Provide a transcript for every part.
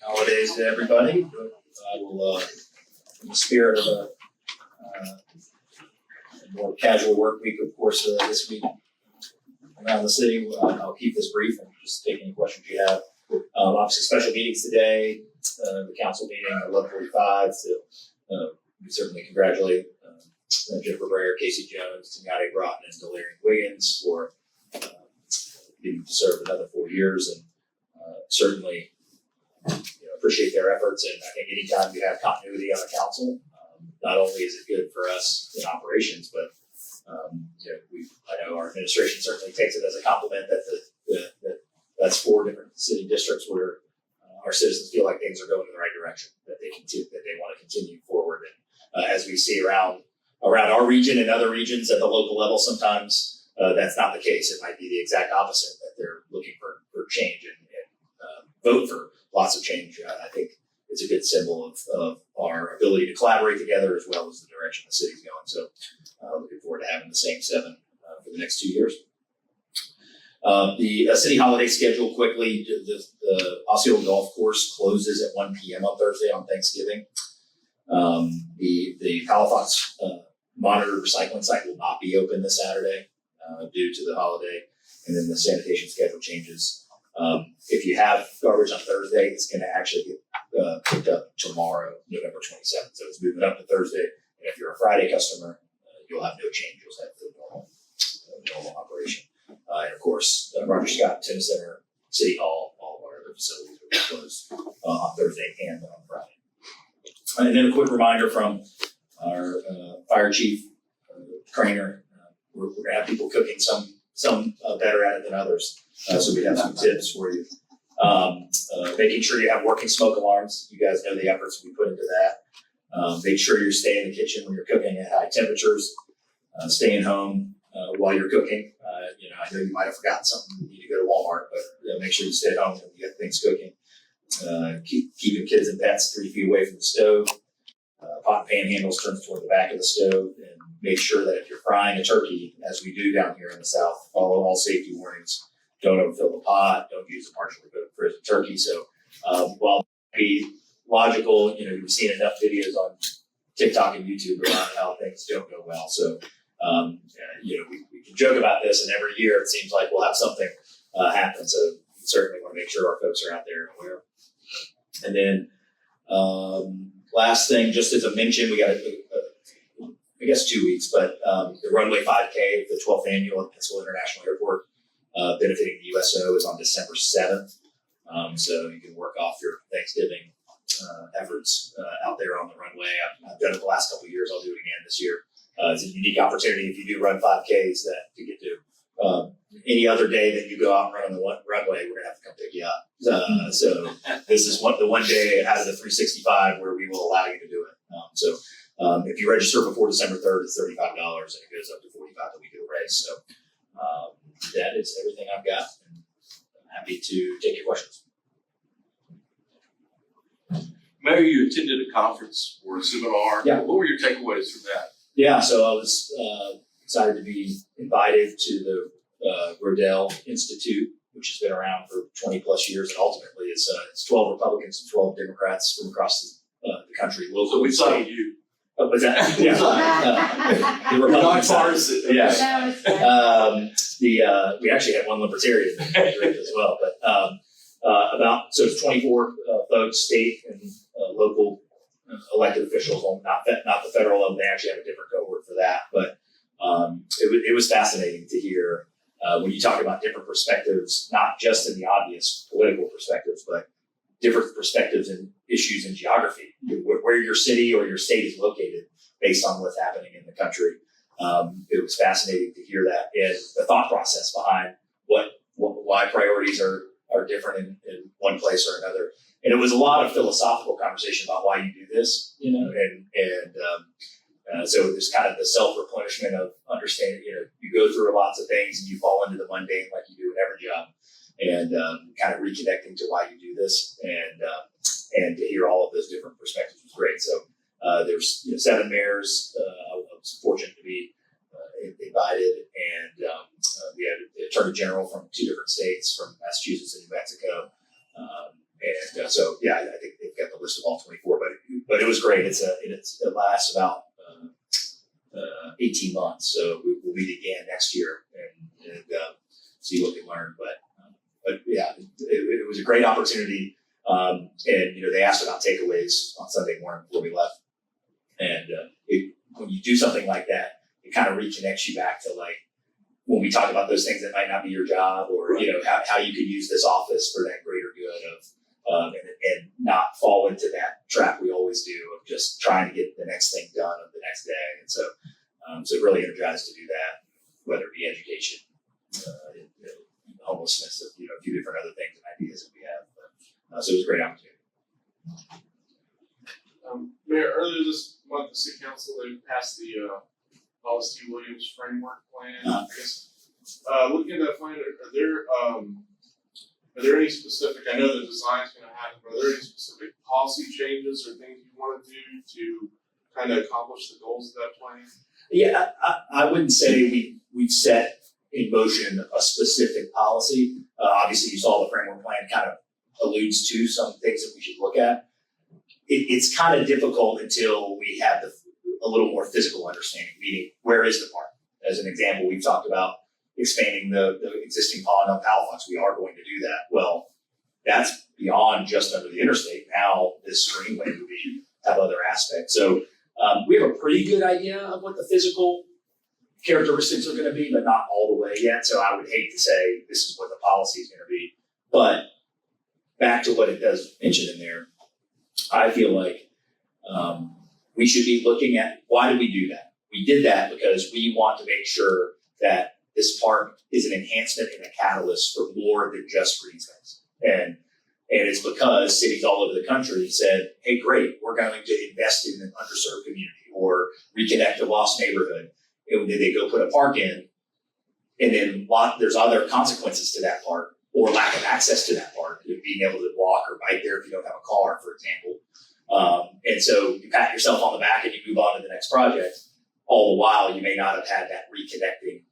holidays to everybody. I will, in the spirit of a more casual work week, of course, this week around the city, I'll keep this brief and just take any questions you have. Obviously, special meetings today, the council meeting at 11:45. So we certainly congratulate Jennifer Breyer, Casey Jones, Tanyati Broughton, and Delarian Wiggins for getting to serve another 4 years, and certainly appreciate their efforts. And I think anytime you have continuity on a council, not only is it good for us in operations, but I know our administration certainly takes it as a compliment that that's 4 different city districts where our citizens feel like things are going in the right direction, that they want to continue forward. And as we see around our region and other regions at the local level, sometimes that's not the case. It might be the exact opposite, that they're looking for change and vote for lots of change. I think it's a good symbol of our ability to collaborate together as well as the direction the city's going. So looking forward to having the same 7 for the next 2 years. The city holiday schedule quickly, the Osceola Golf Course closes at 1 p.m. on Thursday on Thanksgiving. The Palafox monitored recycling site will not be open this Saturday due to the holiday, and then the sanitation schedule changes. If you have garbage on Thursday, it's going to actually get picked up tomorrow, November 27th. So it's moving up to Thursday. And if you're a Friday customer, you'll have no change. You'll have the normal operation. And of course, Roger Scott, Tennis Center, City Hall, all of our other facilities will be closed on Thursday and on Friday. And then a quick reminder from our fire chief, Craner, we're going to have people cooking, some better at it than others. So we have some tips for you. Making sure you have working smoke alarms. You guys know the efforts we put into that. Make sure you're staying in the kitchen when you're cooking at high temperatures. Staying home while you're cooking. I know you might have forgotten something. You need to go to Walmart, but make sure you stay at home when you get things cooking. Keeping kids and pets 3 feet away from the stove. Pot and pan handles turned toward the back of the stove, and make sure that if you're frying a turkey, as we do down here in the South, follow all safety warnings. Don't overfill the pot. Don't use a partially cooked frozen turkey. So while it might be logical, you've seen enough videos on TikTok and YouTube about how things don't go well. So we can joke about this, and every year it seems like we'll have something happen. So we certainly want to make sure our folks are out there and aware. And then last thing, just as a mention, we got I guess 2 weeks, but the Runway 5K, the 12th annual at Pensacola International Airport, benefiting the USO, is on December 7th. So you can work off your Thanksgiving efforts out there on the runway. I've done it the last couple of years. I'll do it again this year. It's a unique opportunity if you do run 5Ks that to get to any other day that you go out and run on the runway, we're gonna have to come pick you up. So this is the one day out of the 365 where we will allow you to do it. So if you register before December 3rd, it's $35, and it goes up to $45 the week of the race. So that is everything I've got. And I'm happy to take your questions. Mayor, you attended a conference or a seminar. Yeah. What were your takeaways from that? Yeah, so I was excited to be invited to the Rodell Institute, which has been around for 20 plus years, and ultimately it's 12 Republicans and 12 Democrats from across the country. So we saw you. Oh, was that? Yeah. The Republican side. Yeah. We actually had one Libertarian as well, but so it's 24 folks, state and local elected officials, not the federal level. They actually have a different cohort for that, but it was fascinating to hear when you talk about different perspectives, not just in the obvious political perspectives, but different perspectives and issues in geography, where your city or your state is located based on what's happening in the country. It was fascinating to hear that and the thought process behind why priorities are different in one place or another. And it was a lot of philosophical conversation about why you do this, so there's kind of the self-replenishment of understanding, you go through lots of things and you fall into the mundane like you do in every job, and kind of reconnecting to why you do this, and to hear all of those different perspectives was great. So there's 7 mayors. I was fortunate to be invited, and we had the Attorney General from 2 different states, from Massachusetts and New Mexico. So I think they've got the list of all 24, but it was great. It lasts about 18 months, so we'll meet again next year and see what we learned. But yeah, it was a great opportunity. And they asked about takeaways on Sunday morning before we left, and when you do something like that, it kind of reconnects you back to like when we talk about those things that might not be your job, or how you could use this office for that greater good of and not fall into that trap we always do of just trying to get the next thing done of the next day. And so it really energized to do that, whether it be education, homelessness, a few different other things and ideas that we have. So it was a great opportunity. Mayor, earlier this month, the City Council, they passed the Wallace T. Williams Framework Plan. I guess, looking at that plan, are there any specific, I know the design's gonna happen, but are there any specific policy changes or things you wanna do to kind of accomplish the goals of that plan? Yeah, I wouldn't say we've set in motion a specific policy. Obviously, you saw the framework plan kind of alludes to some things that we should look at. It's kind of difficult until we have a little more physical understanding, meaning where is the park? As an example, we've talked about expanding the existing pond on Palafox. We are going to do that. Well, that's beyond just under the interstate. Now this greenway would have other aspects. So we have a pretty good idea of what the physical characteristics are going to be, but not all the way yet. So I would hate to say this is what the policy is going to be. But back to what it does mention in there, I feel like we should be looking at why did we do that? We did that because we want to make sure that this park is an enhancement and a catalyst for more than just green space. And it's because cities all over the country said, hey, great, we're going to invest in an underserved community or reconnect a lost neighborhood. And then they go put a park in, and then there's other consequences to that park or lack of access to that park, being able to walk or bike there if you don't have a car, for example. And so you pat yourself on the back and you move on to the next project. All the while, you may not have had that reconnecting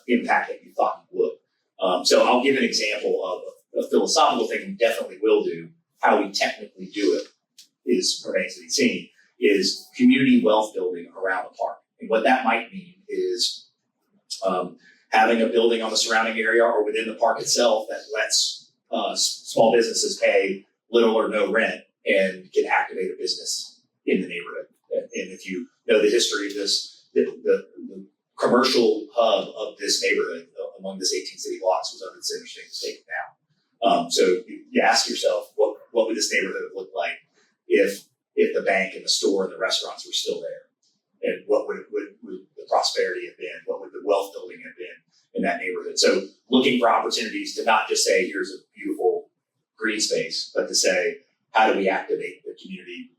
impact that you thought you would. So I'll give an example of a philosophical thing we definitely will do. How we technically do it remains to be seen, is community wealth building around the park. And what that might mean is having a building on the surrounding area or within the park itself that lets small businesses pay little or no rent and can activate a business in the neighborhood. And if you know the history of this, the commercial hub of this neighborhood among this 18 city blocks was under the interstate was taken down. So you ask yourself, what would this neighborhood look like if the bank and the store and the restaurants were still there? And what would the prosperity have been? What would the wealth building have been in that neighborhood? So looking for opportunities to not just say, here's a beautiful green space, but to say, how do we activate the community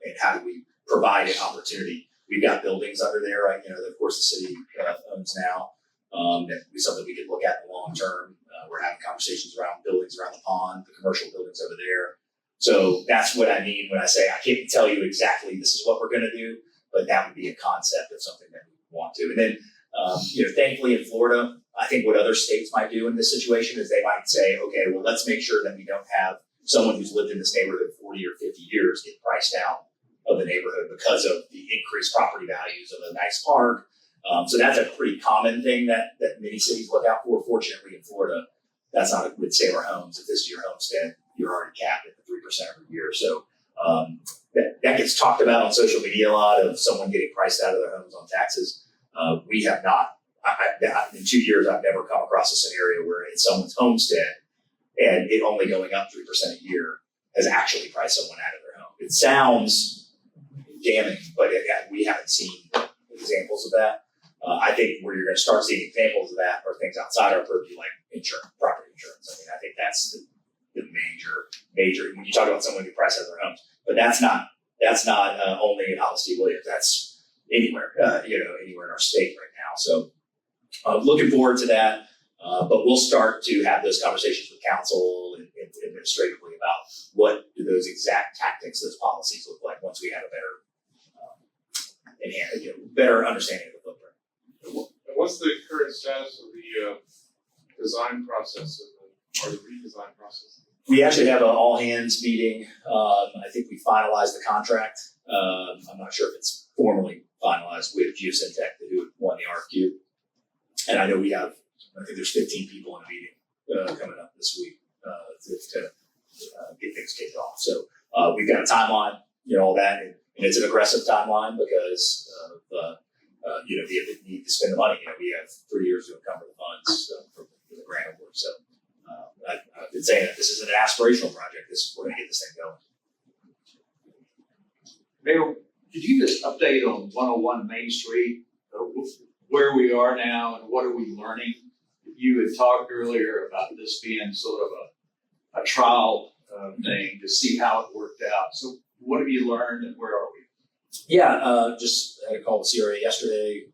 and how do we provide an opportunity? We've got buildings under there, right? That of course the city owns now. That would be something we could look at in the long term. We're having conversations around buildings around the pond, the commercial buildings over there. So that's what I mean when I say I can't tell you exactly this is what we're going to do, but that would be a concept of something that we want to. And then, thankfully in Florida, I think what other states might do in this situation is they might say, okay, well, let's make sure that we don't have someone who's lived in this neighborhood 40 or 50 years get priced out of the neighborhood because of the increased property values of a nice park. So that's a pretty common thing that many cities look out for. Fortunately, in Florida, that's not with Sailor Homes. If this is your homestead, you're already capped at the 3% every year. So that gets talked about on social media a lot of someone getting priced out of their homes on taxes. We have not. In 2 years, I've never come across a scenario where it's someone's homestead and it only going up 3% a year has actually priced someone out of their home. It sounds damning, but we haven't seen examples of that. I think where you're going to start seeing examples of that are things outside our purview, like insurance, property insurance. I mean, I think that's the major. When you talk about someone who priced out of their homes, but that's not only in Hollis T. Williams. That's anywhere, anywhere in our state right now. So looking forward to that. But we'll start to have those conversations with council and administratively about what do those exact tactics, those policies look like once we have a better understanding of the footprint. And what's the current status of the design process or the redesign process? We actually have an all hands meeting. I think we finalized the contract. I'm not sure if it's formally finalized with Geosyntec, who won the RFQ. And I know I think there's 15 people in a meeting coming up this week to get things kicked off. So we've got a timeline, all that, and it's an aggressive timeline because of the need to spend the money. We have 3 years to encumber the funds for the grant award. So I've been saying that this isn't an aspirational project. We're going to get this thing going. Mayor, could you just update on 101 Main Street, where we are now and what are we learning? You had talked earlier about this being sort of a trial thing to see how it worked out. So what have you learned and where are we? Yeah, just had a call with CRA yesterday,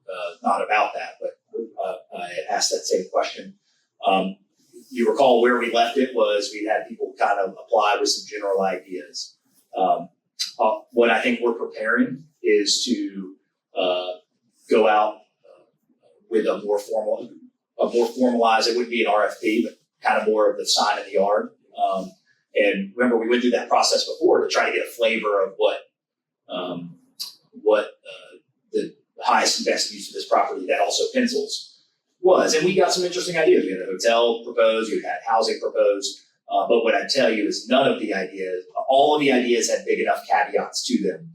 not about that, but I asked that same question. You recall where we left it was we had people kind of apply with some general ideas. What I think we're preparing is to go out with a more formalized, it wouldn't be an RFP, but kind of more of the sign in the yard. And remember, we went through that process before to try to get a flavor of what the highest and best use of this property that also pencils was. And we got some interesting ideas. We had a hotel proposed, we had housing proposed. But what I tell you is none of the ideas, all of the ideas had big enough caveats to them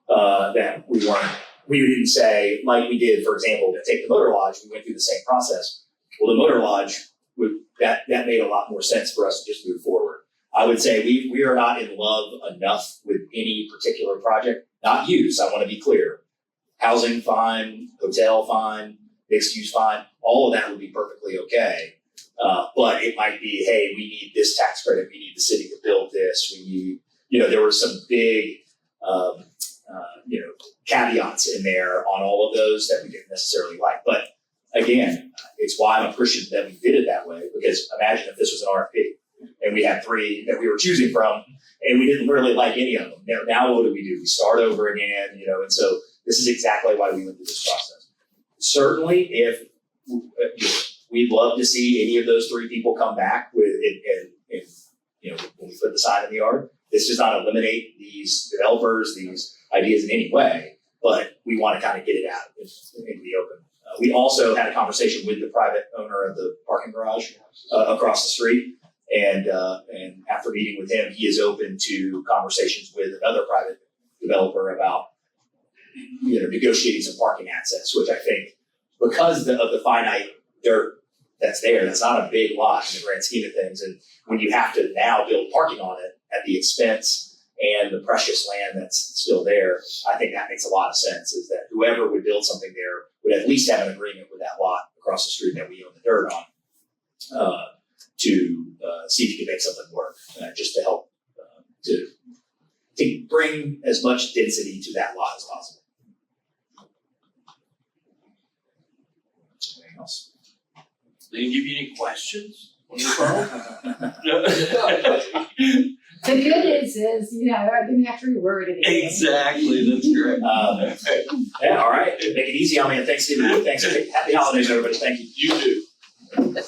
that we didn't say, like we did, for example, to take the motor lodge, we went through the same process. Well, the motor lodge, that made a lot more sense for us to just move forward. I would say we are not in love enough with any particular project, not use, I want to be clear. Housing, fine, hotel, fine, mixed use, fine, all of that would be perfectly okay. But it might be, hey, we need this tax credit, we need the city to build this, we need, there were some big, caveats in there on all of those that we didn't necessarily like. But again, it's why I'm appreciative that we did it that way, because imagine if this was an RFP and we had 3 that we were choosing from and we didn't really like any of them. Now what do? We start over again, and so this is exactly why we went through this process. Certainly, if we'd love to see any of those 3 people come back with it, and when we put the sign in the yard. This does not eliminate these developers, these ideas in any way, but we want to kind of get it out into the open. We also had a conversation with the private owner of the parking garage across the street, and after meeting with him, he is open to conversations with another private developer about negotiating some parking access, which I think because of the finite dirt that's there, that's not a big lot in the grand scheme of things, and when you have to now build parking on it at the expense and the precious land that's still there, I think that makes a lot of sense, is that whoever would build something there would at least have an agreement with that lot across the street that we own the dirt on to see if you can make something work, just to help to bring as much density to that lot as possible. Anything else? They didn't give you any questions on your phone? The good news is, I didn't have to reword anything. Exactly, that's correct. Yeah, all right. Make it easy on me on Thanksgiving. Thanks. Happy holidays, everybody. Thank you. You do.